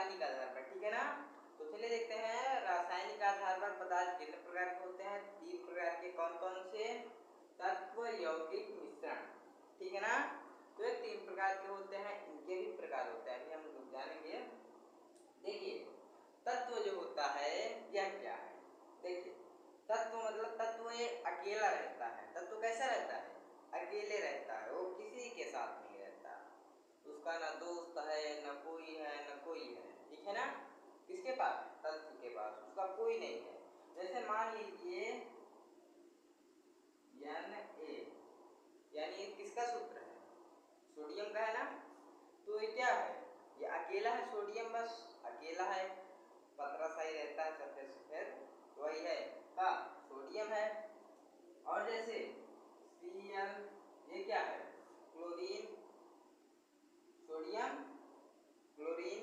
रासायनिक आधार पर, ठीक है ना। तो चलिए देखते हैं रासायनिक आधार पर पदार्थ कितने प्रकार के होते हैं। 3 प्रकार के। कौन कौन से? तत्व, यौगिक, मिश्रण, ठीक है ना। तो ये 3 प्रकार के होते हैं, इनके भी प्रकार होते हैं, अभी हम लोग जानेंगे। देखिए तत्व जो होता है यह क्या है। देखिए तत्व मतलब तत्व ये अकेला रहता है। तत्व कैसा रहता है? अकेले रहता है, वो किसी के साथ नहीं रहता। उसका ना दोस्त है, न कोई है, न कोई है, ठीक है ना। किसके पास? तत्व के पास उसका कोई नहीं है। जैसे मान लीजिए Na, यानी ये किसका सूत्र है? सोडियम का है ना। तो ये क्या है? ये अकेला है सोडियम, बस अकेला है, पतला सा ही रहता है, सफेद सफेद, वही है का सोडियम है। और जैसे Cl, ये क्या है? क्लोरीन, सोडियम, क्लोरीन,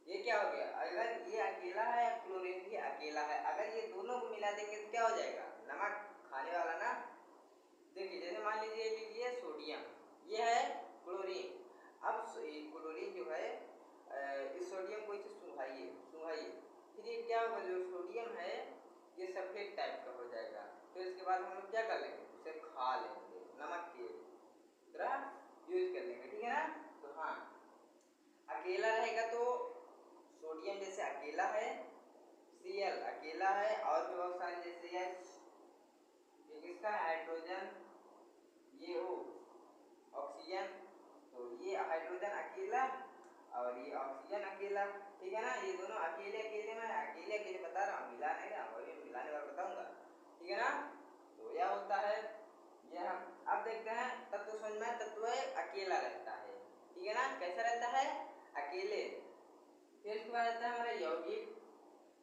ये क्या हो गया? अगर ये अकेला है, क्लोरीन भी अकेला है, अगर ये दोनों को मिला देंगे तो क्या हो जाएगा? नमक खाने वाला ना। देखिए जैसे मान लीजिए लीजिए सोडियम, ये है क्लोरीन। अब क्लोरीन जो है इस सोडियम को इसे सुंघाइए सुंघाइए, फिर ये क्या होगा? जो सोडियम है ये सफेद टाइप का हो जाएगा। फिर इसके बाद हम लोग क्या कर लेंगे? उसे खा लेंगे, नमक के तरह यूज कर लेंगे, ठीक है ना। तो हाँ, अकेला रहेगा तो सोडियम जैसे अकेला है, Cl अकेला है, और भी बहुत सारे जैसे ये किसका है? हाइड्रोजन, ये O ऑक्सीजन, तो ये हाइड्रोजन अकेला और ये ऑक्सीजन अकेला, ठीक है ना। ये दोनों अकेले अकेले, में अकेले अकेले बता रहा हूँ, मिला नहीं रहा, वही मिलाने वाला बताऊंगा, ठीक है ना। तो यह होता है यह। अब देखते हैं तत्व समझ में। तत्व अकेला रहता है, ठीक है ना। कैसा रहता है? अकेले। फिर उसके बाद आता है हमारा यौगिक।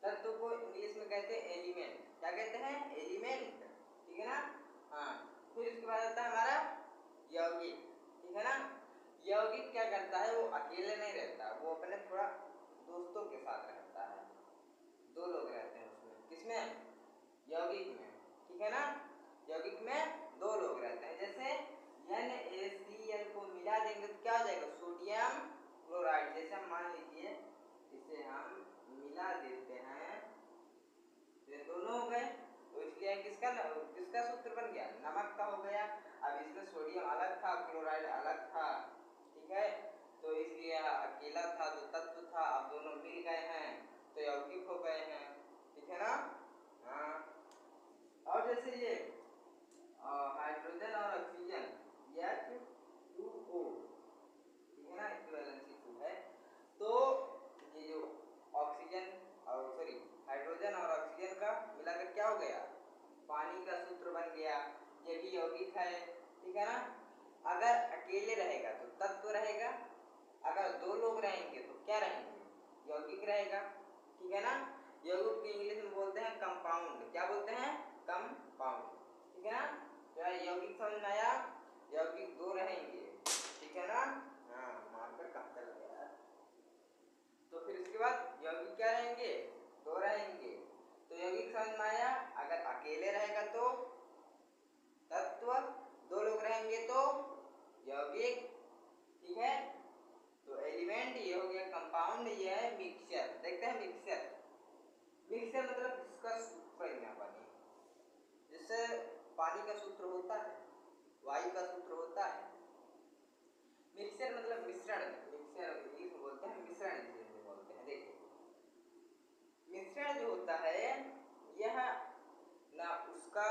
तत्व को इंग्लिश में कहते हैं एलिमेंट। क्या कहते हैं? एलिमेंट, ठीक है ना। हाँ, फिर उसके बाद आता है हमारा यौगिक, ठीक है ना। यौगिक क्या करता है? वो अकेले नहीं रहता, वो अपने थोड़ा दोस्तों के साथ रहता है। 2 लोग रहते हैं उसमें। किसमें? यौगिक में, ठीक है ना। यौगिक में 2 लोग रहते हैं। जैसे NaCl को मिला देंगे तो क्या हो जाएगा? Sodium chloride. जैसे हम मान लीजिए इसे हम मिला देते हैं, ये दोनों हो गए, तो इसलिए किसका सूत्र बन गया? नमक का हो गया। अब इसमें सोडियम अलग था, क्लोराइड अलग था, ठीक है। तो इसलिए अकेला था तो तत्व था, अब दोनों मिल गए हैं तो यौगिक हो गए हैं, ठीक है ना। हाँ, और जैसे ये हाइड्रोजन और ऑक्सीजन, H2O, ठीक है ना, इक्विवेलेंसी 2 है। तो ये जो ऑक्सीजन और सॉरी हाइड्रोजन और ऑक्सीजन का मिलाकर क्या हो गया? पानी का सूत्र बन गया। ये भी यौगिक है, ठीक है ना। अगर अकेले रहेगा तो तत्व रहेगा, अगर 2 लोग रहेंगे तो क्या रहेंगे? यौगिक रहेगा, ठीक है ना। यौगिक की इंग्लिश में बोलते हैं कंपाउंड। क्या बोलते हैं? कंपाउंड, ठीक है ना। तो यौगिक समझ में आया? यौगिक 2 रहेंगे, ठीक है ना। हाँ, मार्कर कहाँ चला गया? तो फिर इसके बाद यौगिक क्या रहेंगे? 2 रहेंगे। तो यौगिक समझ में आया? अगर अकेले रहेगा तो तत्व, 2 लोग रहेंगे तो यौगिक, ठीक है। तो एलिमेंट ये हो गया, कंपाउंड ये है मिक्सचर। देखते हैं मिक्सचर। मिक्सचर मतलब जिसका सूत्र ना बने। जिससे पानी का सूत्र होता है, वायु का सूत्र होता है। मिक्सचर मतलब मिश्रण। मिक्सचर इंग्लिश में बोलते हैं मिश्रण, जिसे बोलते हैं। देखिए मिश्रण जो होता है यह ना उसका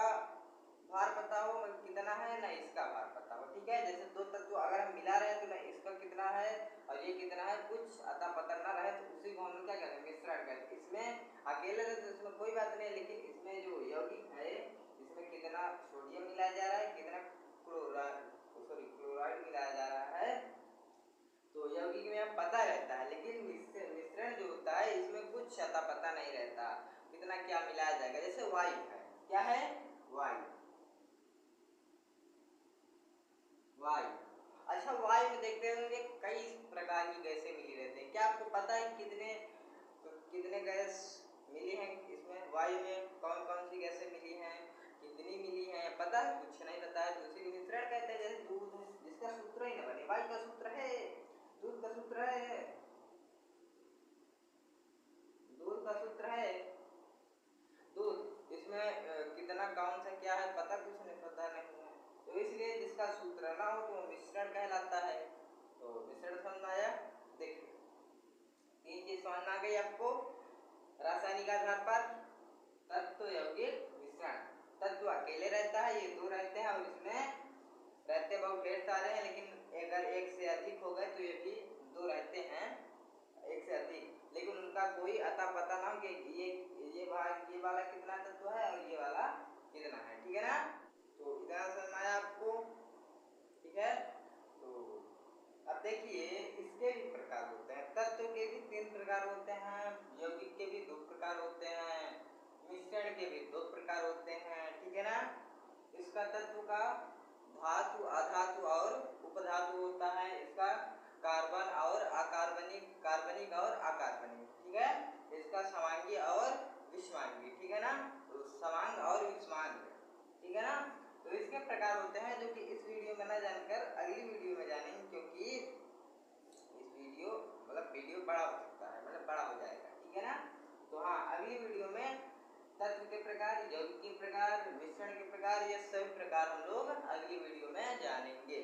भार पता हो कितना है, ना इसका भार पता हो, ठीक है। जैसे 2 तत्व अगर हम मिला रहे हैं तो ना इसका कितना है और ये कितना है, कुछ अता पता ना रहे तो उसी को हम क्या कहते हैं? मिश्रण कहते हैं। इसमें अकेले रहे तो इसमें कोई बात नहीं, लेकिन इसमें जो यौगिक है इसमें कितना सोडियम मिलाया जा रहा है, कितना क्लोराइड मिलाया जा रहा है, तो यौगिक में अब पता रहता है। लेकिन मिश्रण जो होता है इसमें कुछ अता पता नहीं रहता, कितना क्या मिलाया जाएगा। जैसे वायु है, क्या है? वायु, वायु। अच्छा, वायु में देखते होंगे कई प्रकार की गैसें मिली रहती हैं। क्या आपको पता है कितने कितने गैस मिली हैं इसमें? वायु में कौन कौन सी गैसें मिली हैं, कितनी मिली हैं? पता है? कुछ नहीं पता है तो उसी को मिश्रण कहते हैं। जैसे दूध है, जिसका सूत्र ही ना बने, वायु का सूत्र है, दूध का सूत्र है, आता है। तो मिश्रण समझ में आया। देखिए 3 चीज समझ में आ गई आपको। रासायनिक आधार पर तत्व यौगिक मिश्रण। तत्व अकेले रहता है, ये 2 रहते हैं और इसमें रहते बहुत ढेर सारे हैं, लेकिन अगर एक से अधिक हो गए तो ये भी 2 रहते हैं, एक से अधिक, लेकिन उनका कोई अता पता ना हो कि ये भाग ये वाला कितना तत्व है और ये वाला कितना है। ठीक है ना। तो इतना समझ आया आपको। ठीक है। तो अब देखिए इसके भी प्रकार होते हैं। तत्व के भी 3 प्रकार होते हैं, यौगिक के भी 2 प्रकार होते हैं, मिश्रण के भी 2 प्रकार होते हैं। ठीक है ना। इसका तत्व का धातु, अधातु और उपधातु होता है। इसका कार्बन और अकार्बनिक, कार्बनिक और अकार्बनिक। ठीक है। इसका समांगी और विषमांगी। ठीक है ना। तो समांग और विषमांग। ठीक है ना। तो इसके प्रकार होते हैं जो कि इस वीडियो में ना जानकर अगली वीडियो में जानेंगे, क्योंकि इस वीडियो वीडियो बड़ा हो सकता है, बड़ा हो जाएगा। ठीक है ना। तो हाँ, अगली वीडियो में तत्व के प्रकार, यौगिक के प्रकार, मिश्रण के प्रकार, ये सभी प्रकार हम लोग अगली वीडियो में जानेंगे।